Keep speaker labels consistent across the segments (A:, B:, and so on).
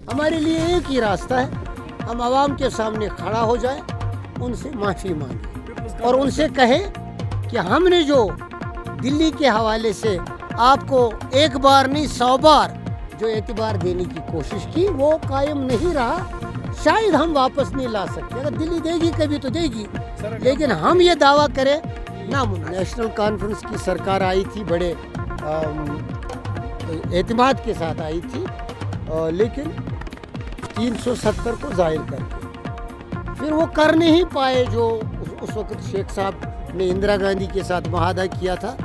A: हमारे लिए एक ही रास्ता है, हम आवाम के सामने खड़ा हो जाए, उनसे माफ़ी मांगे और उनसे कहें कि हमने जो दिल्ली के हवाले से आपको एक बार नहीं 100 बार जो एतबार देने की कोशिश की वो कायम नहीं रहा। शायद हम वापस नहीं ला सकते, अगर दिल्ली देगी कभी तो देगी, लेकिन हम ये दावा करें नामुमकिन। नेशनल कॉन्फ्रेंस की सरकार आई थी, बड़े एतमाद के साथ आई थी, लेकिन 370 को ज़ाहिर करके फिर वो कर नहीं पाए जो उस वक्त शेख साहब ने इंदिरा गांधी के साथ मुआहदा किया था।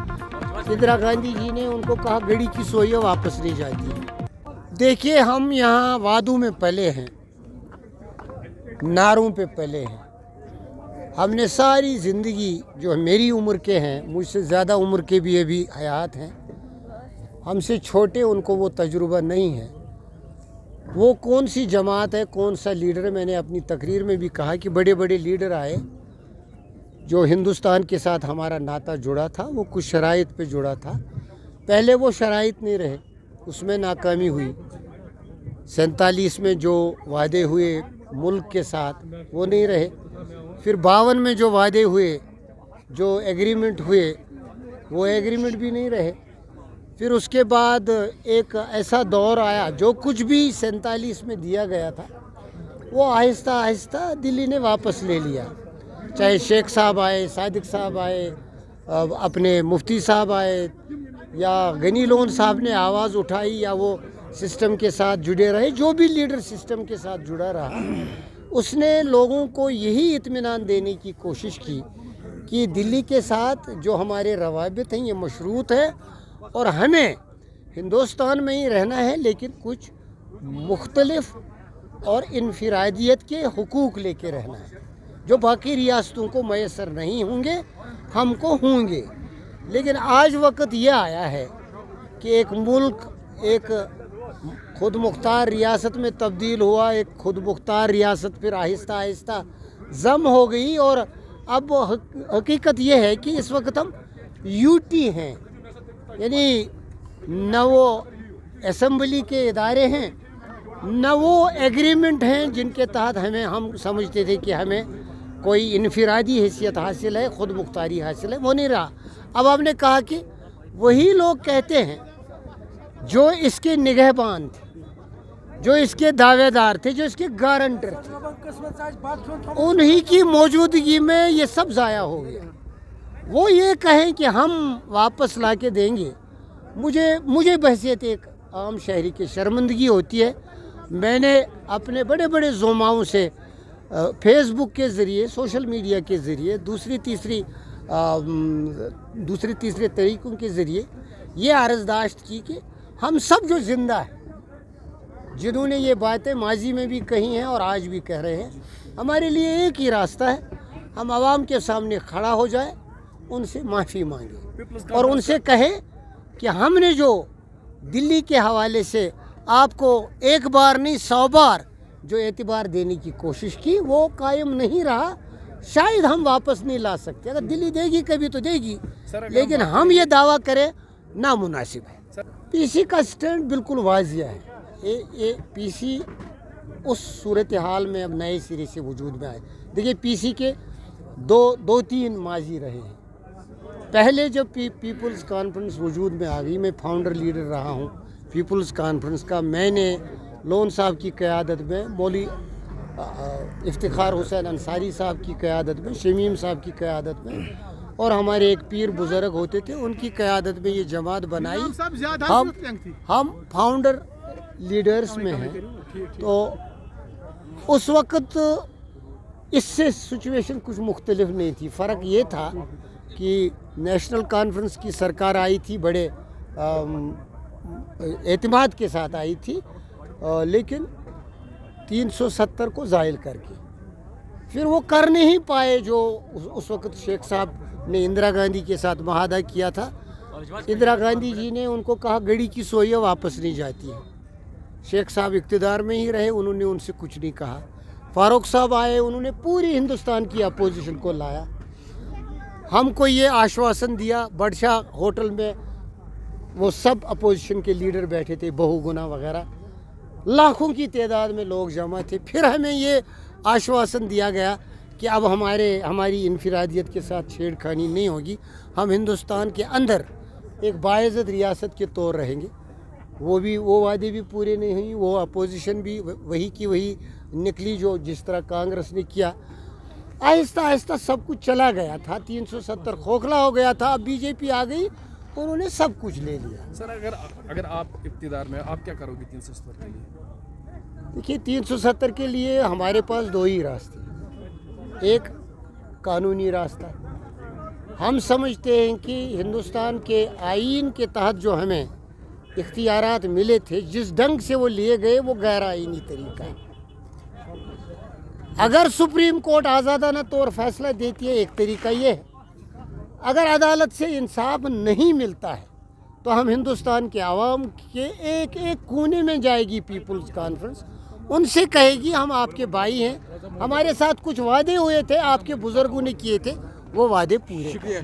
A: इंदिरा गांधी जी ने उनको कहा गड़ी की सोइयां वापस नहीं जाती। देखिए, हम यहाँ वादों में पले हैं, नारों पे पले हैं। हमने सारी ज़िंदगी, जो मेरी उम्र के हैं, मुझसे ज़्यादा उम्र के भी अभी हयात हैं, हमसे छोटे, उनको वो तजुर्बा नहीं है। वो कौन सी जमात है, कौन सा लीडर है। मैंने अपनी तकरीर में भी कहा कि बड़े बड़े लीडर आए जो हिंदुस्तान के साथ हमारा नाता जुड़ा था, वो कुछ शराइत पे जुड़ा था। पहले वो शराइत नहीं रहे, उसमें नाकामी हुई। 47 में जो वादे हुए मुल्क के साथ वो नहीं रहे। फिर 52 में जो वादे हुए, जो एग्रीमेंट हुए, वो एग्रीमेंट भी नहीं रहे। फिर उसके बाद एक ऐसा दौर आया, जो कुछ भी 47 में दिया गया था वो आहिस्ता आहिस्ता दिल्ली ने वापस ले लिया। चाहे शेख साहब आए, सादिक साहब आए, अपने मुफ्ती साहब आए, या गनी लोन साहब ने आवाज़ उठाई, या वो सिस्टम के साथ जुड़े रहे, जो भी लीडर सिस्टम के साथ जुड़ा रहा, उसने लोगों को यही इत्मीनान देने की कोशिश की कि दिल्ली के साथ जो हमारे रवाबित हैं ये मशरूत है और हमें हिंदुस्तान में ही रहना है, लेकिन कुछ मुख्तलिफ और इनफरादियत के हुकूक लेके रहना है जो बाकी रियासतों को मैसर नहीं होंगे, हमको होंगे। लेकिन आज वक्त यह आया है कि एक मुल्क एक खुद मुख्तार रियासत में तब्दील हुआ, एक खुद मुख्तार रियासत फिर आहिस्ता आहिस्ता जम हो गई, और अब हकीकत यह है कि इस वक्त हम यूटी हैं, यानी न वो असम्बली के इदारे हैं, न वो एग्रीमेंट हैं जिनके तहत हम समझते थे कि हमें कोई इनफरादी हैसियत हासिल है, ख़ुद मुख्तारी हासिल है, वो नहीं रहा। अब आपने कहा कि वही लोग कहते हैं जो इसके निगहबान थे, जो इसके दावेदार थे, जो इसके गारंटर थे, उन्हीं की मौजूदगी में ये सब ज़ाया हो गया। वो ये कहें कि हम वापस ला के देंगे, मुझे बहसियत एक आम शहरी की शर्मिंदगी होती है। मैंने अपने बड़े बड़े ज़ुमाओं से फेसबुक के ज़रिए, सोशल मीडिया के ज़रिए, दूसरे तीसरे तरीक़ों के ज़रिए ये अर्ज़दाश्त की कि हम सब जो ज़िंदा हैं, जिन्होंने ये बातें माजी में भी कही हैं और आज भी कह रहे हैं, हमारे लिए एक ही रास्ता है, हम आवाम के सामने खड़ा हो जाए, उनसे माफ़ी मांगे और उनसे कहें कि हमने जो दिल्ली के हवाले से आपको एक बार नहीं 100 बार जो एतबार देने की कोशिश की वो कायम नहीं रहा। शायद हम वापस नहीं ला सकते, अगर दिल्ली देगी कभी तो देगी, लेकिन हम ये दावा करें नामुनासिब है। पीसी का स्टैंड बिल्कुल वाजिया है। ये पीसी उस सूरत हाल में अब नए सिरे से वजूद में आए। देखिए, पीसी के दो तीन माजी रहे हैं। पहले जब पीपल्स कॉन्फ्रेंस वजूद में आ गई, मैं फाउंडर लीडर रहा हूँ पीपल्स कॉन्फ्रेंस का। मैंने लोन साहब की क़यादत में, मौली इफ्तिखार हुसैन अंसारी साहब की क़यादत में, शमीम साहब की क़यादत में, और हमारे एक पीर बुज़ुर्ग होते थे, उनकी क़यादत में ये जमात बनाई। हम फाउंडर लीडर्स में हैं। तो उस वक़्त इससे सिचुएशन कुछ मुख्तलिफ नहीं थी। फ़र्क ये था कि नेशनल कॉन्फ्रेंस की सरकार आई थी, बड़े एतमाद के साथ आई थी, लेकिन 370 को ज़ाहिर करके फिर वो कर नहीं पाए जो उस वक्त शेख साहब ने इंदिरा गांधी के साथ मुआहदा किया था। इंदिरा गांधी जी ने उनको कहा गड़ी की सोइयां वापस नहीं जाती है। शेख साहब इक़्तिदार में ही रहे, उन्होंने उनसे कुछ नहीं कहा। फारूक साहब आए, उन्होंने पूरी हिंदुस्तान की अपोजिशन को लाया, हमको ये आश्वासन दिया। बडशाह होटल में वो सब अपोजिशन के लीडर बैठे थे, बहुगुना वगैरह, लाखों की तादाद में लोग जमा थे। फिर हमें ये आश्वासन दिया गया कि अब हमारी इनफरादियत के साथ छेड़खानी नहीं होगी, हम हिंदुस्तान के अंदर एक बाइज़्ज़त रियासत के तौर रहेंगे। वो वादे भी पूरे नहीं हुई, वो अपोजिशन भी वही की वही निकली जो जिस तरह कांग्रेस ने किया। आहिस्ता आहिस्ता सब कुछ चला गया था, 370 खोखला हो गया था। अब बीजेपी आ गई, उन्होंने सब कुछ ले लिया।
B: सर अगर आप इक़्तिदार में आप क्या करोगे 370 के लिए?
A: देखिए 370 के लिए हमारे पास दो ही रास्ते, एक कानूनी रास्ता। हम समझते हैं कि हिंदुस्तान के आईन के तहत जो हमें इख्तियारात मिले थे, जिस ढंग से वो लिए गए, वो गैर आईनी तरीका है। अगर सुप्रीम कोर्ट आज़ादाना तौर फैसला देती है, एक तरीका ये है। अगर अदालत से इंसाफ नहीं मिलता है तो हम हिंदुस्तान के आवाम के एक एक कोने में जाएगी पीपल्स कॉन्फ्रेंस, उनसे कहेगी हम आपके भाई हैं, हमारे साथ कुछ वादे हुए थे, आपके बुजुर्गों ने किए थे, वो वादे पूरे।
B: शुक्रिया।